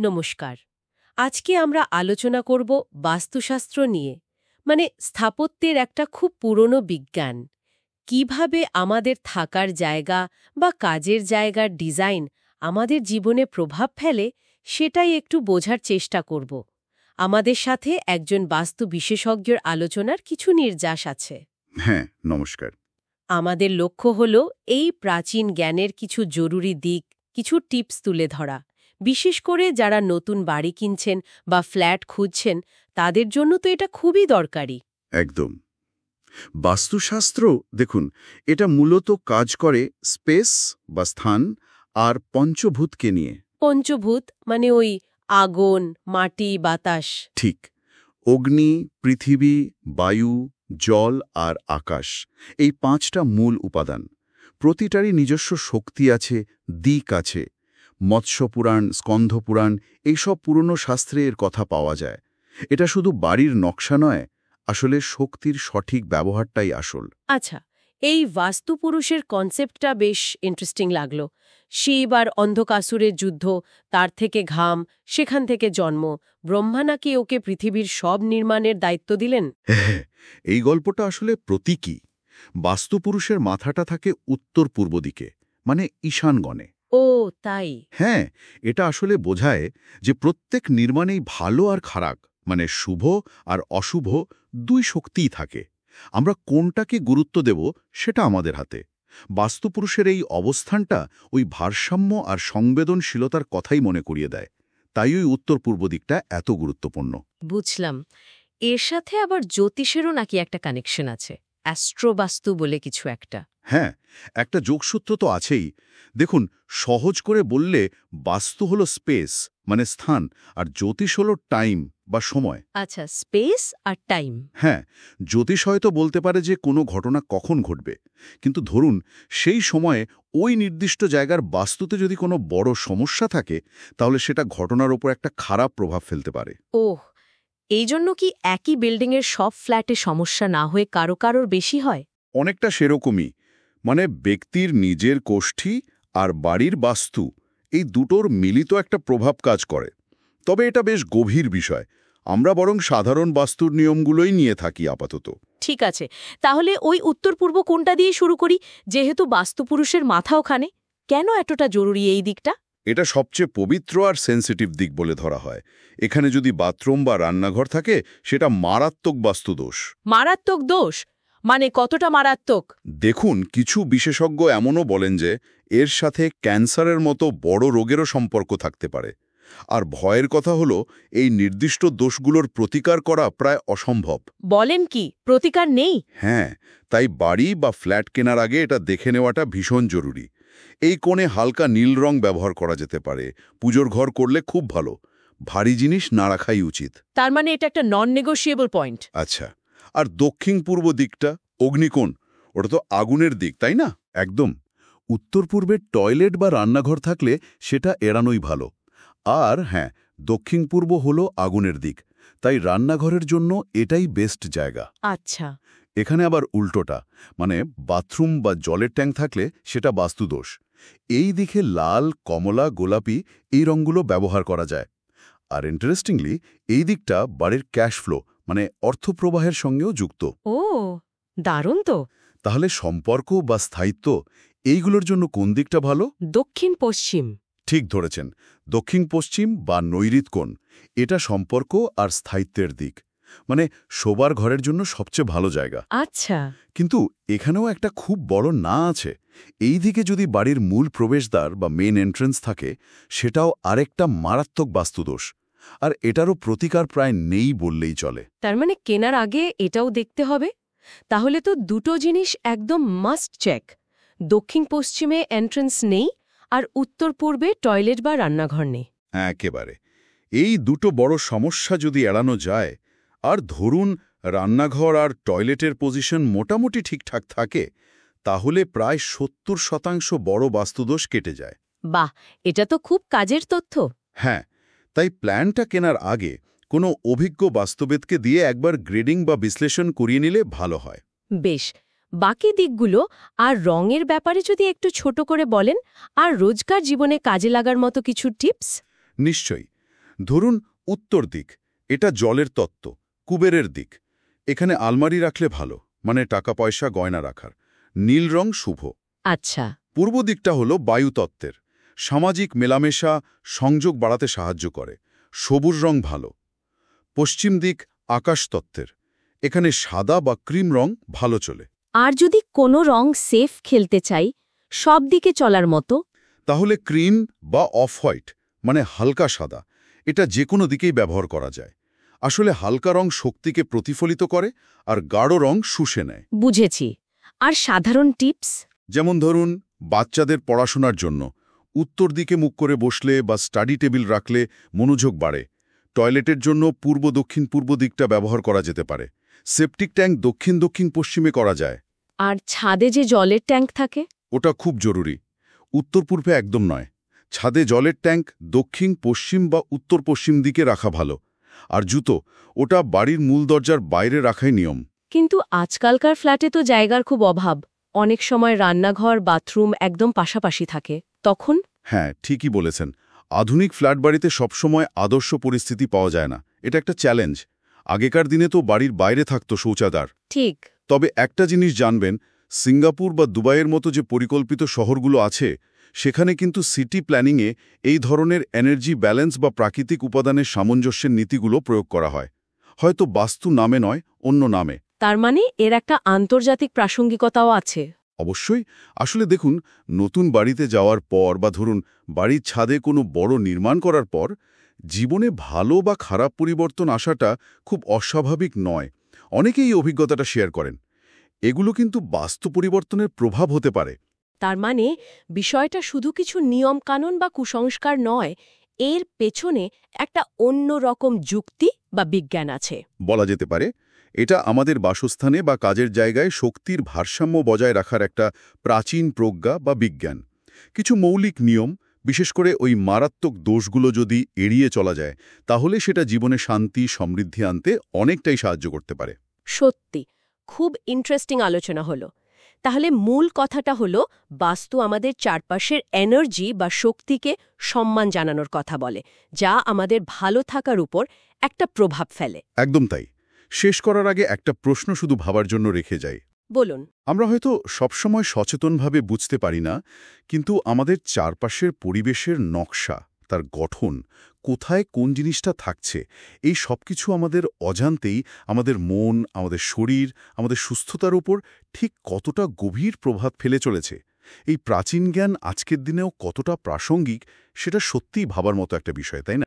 নমস্কার। আজকে আমরা আলোচনা করব বাস্তুশাস্ত্র নিয়ে, মানে স্থাপত্যের একটা খুব পুরনো বিজ্ঞান। কিভাবে আমাদের থাকার জায়গা বা কাজের জায়গার ডিজাইন আমাদের জীবনে প্রভাব ফেলে, সেটাই একটু বোঝার চেষ্টা করব। আমাদের সাথে একজন বাস্তু বিশেষজ্ঞর আলোচনার কিছু নির্যাস আছে। হ্যাঁ, নমস্কার। আমাদের লক্ষ্য হল এই প্রাচীন জ্ঞানের কিছু জরুরি দিক, কিছু টিপস তুলে ধরা। বিশেষ করে যারা নতুন বাড়ি কিনছেন বা ফ্ল্যাট খুঁজছেন, তাদের জন্য তো এটা খুবই দরকারি। একদম। বাস্তুশাস্ত্র দেখুন, এটা মূলত কাজ করে স্পেস বা স্থান আর পঞ্চভূতকে নিয়ে। পঞ্চভূত মানে ওই আগুন, মাটি, বাতাস। ঠিক। অগ্নি, পৃথিবী, বায়ু, জল আর আকাশ, এই 5টা মূল উপাদান। প্রতিটারই নিজস্ব শক্তি আছে, দিক আছে। মৎস্যপুরাণ, স্কন্ধপুরাণ, এইসব পুরনো শাস্ত্রে এর কথা পাওয়া যায়। এটা শুধু বাড়ির নকশা নয়, আসলে শক্তির সঠিক ব্যবহারটাই আসল। আচ্ছা, এই বাস্তুপুরুষের কনসেপ্টটা বেশ ইন্টারেস্টিং লাগলো। শিব আর অন্ধকাসুরের যুদ্ধ, তার থেকে ঘাম, সেখান থেকে জন্ম। ব্রহ্মা নাকি ওকে পৃথিবীর সব নির্মাণের দায়িত্ব দিলেন। হ্যাঁ, এই গল্পটা আসলে প্রতীকী। বাস্তুপুরুষের মাথাটা থাকে উত্তর পূর্ব দিকে, মানে ঈশানগণে। ও তাই। হ্যাঁ, এটা আসলে বোঝায় যে প্রত্যেক নির্মাণেই ভালো আর খারাপ, মানে শুভ আর অশুভ, দুই শক্তিই থাকে। আমরা কোনটাকে গুরুত্ব দেব সেটা আমাদের হাতে। বাস্তুপুরুষের এই অবস্থানটা ওই ভারসাম্য আর সংবেদনশীলতার কথাই মনে করিয়ে দেয়। তাই ওই উত্তর পূর্ব দিকটা এত গুরুত্বপূর্ণ। বুঝলাম। এর সাথে আবার জ্যোতিষেরও নাকি একটা কানেকশন আছে, অ্যাস্ট্রোবাস্তু বলে কিছু একটা। হ্যাঁ, একটা যোগসূত্র তো আছেই। দেখুন, সহজ করে বললে বাস্তু হলো স্পেস, মানে স্থান, আর জ্যোতিষ হলো টাইম বা সময়। আচ্ছা, স্পেস আর টাইম। হ্যাঁ, জ্যোতিষ হয়তো বলতে পারে যে কোনো ঘটনা কখন ঘটবে, কিন্তু ধরুন সেই সময়ে ওই নির্দিষ্ট জায়গার বাস্তুতে যদি কোনো বড় সমস্যা থাকে, তাহলে সেটা ঘটনার ওপর একটা খারাপ প্রভাব ফেলতে পারে। ওহ, এই জন্য কি একই বিল্ডিংয়ের সব ফ্ল্যাটে সমস্যা না হয়ে কারো কারোর বেশি হয়? অনেকটা সেরকমই। মানে ব্যক্তির নিজের কোষ্ঠী আর বাড়ির বাস্তু, এই দুটোর মিলিত একটা প্রভাব কাজ করে। তবে এটা বেশ গভীর বিষয়। আমরা বরং সাধারণ বাস্তুর নিয়মগুলোই নিয়ে থাকি আপাতত। ঠিক আছে, তাহলে ওই উত্তর পূর্ব কোণটা দিয়ে শুরু করি, যেহেতু বাস্তুপুরুষের মাথা ওখানে। কেন এতটা জরুরি এই দিকটা? এটা সবচেয়ে পবিত্র আর সেন্সিটিভ দিক বলে ধরা হয়। এখানে যদি বাথরুম বা রান্নাঘর থাকে, সেটা মারাত্মক বাস্তুদোষ। মারাত্মক দোষ? মানে কতটা মারাত্মক? দেখুন, কিছু বিশেষজ্ঞ এমনও বলেন যে এর সাথে ক্যান্সারের মতো বড় রোগেরও সম্পর্ক থাকতে পারে। আর ভয়ের কথা হলো, এই নির্দিষ্ট দোষগুলোর প্রতিকার করা প্রায় অসম্ভব। বলেন কি, প্রতিকার নেই? হ্যাঁ, তাই বাড়ি বা ফ্ল্যাট কেনার আগে এটা দেখে নেওয়াটা ভীষণ জরুরি। এই কোণে হালকা নীল রং ব্যবহার করা যেতে পারে। পুজোর ঘর করলে খুব ভালো। ভারী জিনিস না রাখাই উচিত। তার মানে এটা একটা নন নেগোশিয়েবল পয়েন্ট। আচ্ছা, আর দক্ষিণ পূর্ব দিকটা, অগ্নিকোণ, ওটা তো আগুনের দিক, তাই না? একদম। উত্তর পূর্বের টয়লেট বা রান্নাঘর থাকলে সেটা এড়ানোই ভালো। আর হ্যাঁ, দক্ষিণ পূর্ব হলো আগুনের দিক, তাই রান্নাঘরের জন্য এটাই বেস্ট জায়গা। আচ্ছা। এখানে আবার উল্টোটা, মানে বাথরুম বা জলের ট্যাঙ্ক থাকলে সেটা বাস্তুদোষ। এই দিকে লাল, কমলা, গোলাপি, এই রঙগুলো ব্যবহার করা যায়। আর ইন্টারেস্টিংলি, এই দিকটা বাড়ির ক্যাশ ফ্লো, মানে অর্থপ্রবাহের সঙ্গেও যুক্ত। ও, দারুণ তো। তাহলে সম্পর্ক বা স্থায়িত্ব, এইগুলোর জন্য কোন দিকটা ভালো? দক্ষিণ পশ্চিম। ঠিক ধরেছেন, দক্ষিণ পশ্চিম বা নৈঋত কোণ, এটা সম্পর্ক আর স্থায়িত্বের দিক, মানে শোবার ঘরের জন্য সবচেয়ে ভালো জায়গা। আচ্ছা। কিন্তু এখানেও একটা খুব বড় না আছে। এই দিকে যদি বাড়ির মূল প্রবেশদ্বার বা মেন এন্ট্রেন্স থাকে, সেটাও আরেকটা মারাত্মক বাস্তুদোষ। আর এটারও প্রতিকার প্রায় নেই বললেই চলে। তার মানে কেনার আগে এটাও দেখতে হবে। তাহলে তো দুটো জিনিস একদম মাস্ট চেক। দক্ষিণ পশ্চিমে এন্ট্রেন্স নেই, আর উত্তর পূর্বে টয়লেট বা রান্নাঘর নেই। একেবারে। এই দুটো বড় সমস্যা যদি এড়ানো যায়, আর ধরুন রান্নাঘর আর টয়লেটের পজিশন মোটামুটি ঠিকঠাক থাকে, তাহলে প্রায় 70% বড় বাস্তুদোষ কেটে যায়। বাহ, এটা তো খুব কাজের তথ্য। হ্যাঁ, তাই প্ল্যানটা কেনার আগে কোনো অভিজ্ঞ বাস্তুবিদকে দিয়ে একবার গ্রেডিং বা বিশ্লেষণ করিয়ে নিলে ভালো হয়। বেশ, বাকি দিকগুলো আর রঙের ব্যাপারে যদি একটু ছোট করে বলেন, আর রোজকার জীবনে কাজে লাগার মতো কিছু টিপস। নিশ্চয়ই। ধরুন উত্তর দিক, এটা জলের তত্ত্ব, কুবেরের দিক। এখানে আলমারি রাখলে ভালো, মানে টাকা পয়সা গয়না রাখার। নীল রং শুভ। আচ্ছা। পূর্ব দিকটা হলো বায়ুতত্ত্বের, সামাজিক মেলামেশা, সংযোগ বাড়াতে সাহায্য করে, সবুজ রং ভালো। পশ্চিম দিক আকাশতত্ত্বের, এখানে সাদা বা ক্রিম রং ভালো চলে। আর যদি কোনো রং সেফ খেলতে চাই, সব দিকে চলার মতো? তাহলে ক্রিম বা অফ হোয়াইট, মানে হালকা সাদা, এটা যে কোনো দিকেই ব্যবহার করা যায়। আসলে হালকা রং শক্তিকে প্রতিফলিত করে আর গাঢ় রং শুষে নেয়। বুঝেছি। আর সাধারণ টিপস? যেমন ধরুন, বাচ্চাদের পড়াশোনার জন্য উত্তর দিকে মুখ করে বসলে বা স্টাডি টেবিল রাখলে মনোযোগ বাড়ে। টয়লেটের জন্য পূর্ব দক্ষিণ পূর্ব দিকটা ব্যবহার করা যেতে পারে। সেপটিক ট্যাঙ্ক দক্ষিণ দক্ষিণ পশ্চিমে করা যায়। আর ছাদে যে জলের ট্যাঙ্ক থাকে? ওটা খুব জরুরি। উত্তর পূর্বে একদম নয়। ছাদে জলের ট্যাঙ্ক দক্ষিণ পশ্চিম বা উত্তর পশ্চিম দিকে রাখা ভালো। আর জুতো, ওটা বাড়ির মূল দরজার বাইরে রাখাই নিয়ম। কিন্তু আজকালকার ফ্ল্যাটে তো জায়গার খুব অভাব। অনেক সময় রান্নাঘর, বাথরুম একদম পাশাপাশি থাকে। তখন? হ্যাঁ, ঠিকই বলেছেন। আধুনিক ফ্ল্যাট বাড়িতে সবসময় আদর্শ পরিস্থিতি পাওয়া যায় না। এটা একটা চ্যালেঞ্জ। আগেকার দিনে তো বাড়ির বাইরে থাকতো শৌচাগার। ঠিক। তবে একটা জিনিস জানবেন, সিঙ্গাপুর বা দুবাইয়ের মতো যে পরিকল্পিত শহরগুলো আছে, সেখানে কিন্তু সিটি প্ল্যানিংয়ে এই ধরনের এনার্জি ব্যালেন্স বা প্রাকৃতিক উপাদানের সামঞ্জস্যের নীতিগুলো প্রয়োগ করা হয়। হয়তো বাস্তু নামে নয়, অন্য নামে। তার মানে এর একটা আন্তর্জাতিক প্রাসঙ্গিকতাও আছে। অবশ্যই। আসলে দেখুন, নতুন বাড়িতে যাওয়ার পর বা ধরুন বাড়ির ছাদে কোনো বড় নির্মাণ করার পর জীবনে ভালো বা খারাপ পরিবর্তন আসাটা খুব অস্বাভাবিক নয়। অনেকেই এই অভিজ্ঞতাটা শেয়ার করেন। এগুলো কিন্তু বাস্তু পরিবর্তনের প্রভাব হতে পারে। তার মানে বিষয়টা শুধু কিছু নিয়ম কানুন বা কুসংস্কার নয়, এর পেছনে একটা অন্য রকম যুক্তি বা বিজ্ঞান আছে। বলা যেতে পারে এটা আমাদের বাসস্থানে বা কাজের জায়গায় শক্তির ভারসাম্য বজায় রাখার একটা প্রাচীন প্রজ্ঞা বা বিজ্ঞান। কিছু মৌলিক নিয়ম, বিশেষ করে ওই মারাত্মক দোষগুলো যদি এড়িয়ে চলা যায়, তাহলে সেটা জীবনে শান্তি সমৃদ্ধি আনতে অনেকটাই সাহায্য করতে পারে। সত্যি খুব ইন্টারেস্টিং আলোচনা হলো। তাহলে মূল কথাটা হলো, বাস্তু আমাদের চারপাশের এনার্জি বা শক্তিকে সম্মান জানানোর কথা বলে, যা আমাদের ভালো থাকার উপর একটা প্রভাব ফেলে। একদম তাই। শেষ করার আগে একটা প্রশ্ন শুধু ভাবার জন্য রেখে যাই। বলুন। আমরা হয়তো সবসময় সচেতনভাবে বুঝতে পারি না, কিন্তু আমাদের চারপাশের পরিবেশের নকশা, তার গঠন, কোথায় কোন জিনিসটা থাকছে, এই সবকিছু আমাদের অজান্তেই আমাদের মন, আমাদের শরীর, আমাদের সুস্থতার উপর ঠিক কতটা গভীর প্রভাব ফেলে চলেছে। এই প্রাচীন জ্ঞান আজকের দিনেও কতটা প্রাসঙ্গিক, সেটা সত্যিই ভাবার মতো একটা বিষয়, তাই না?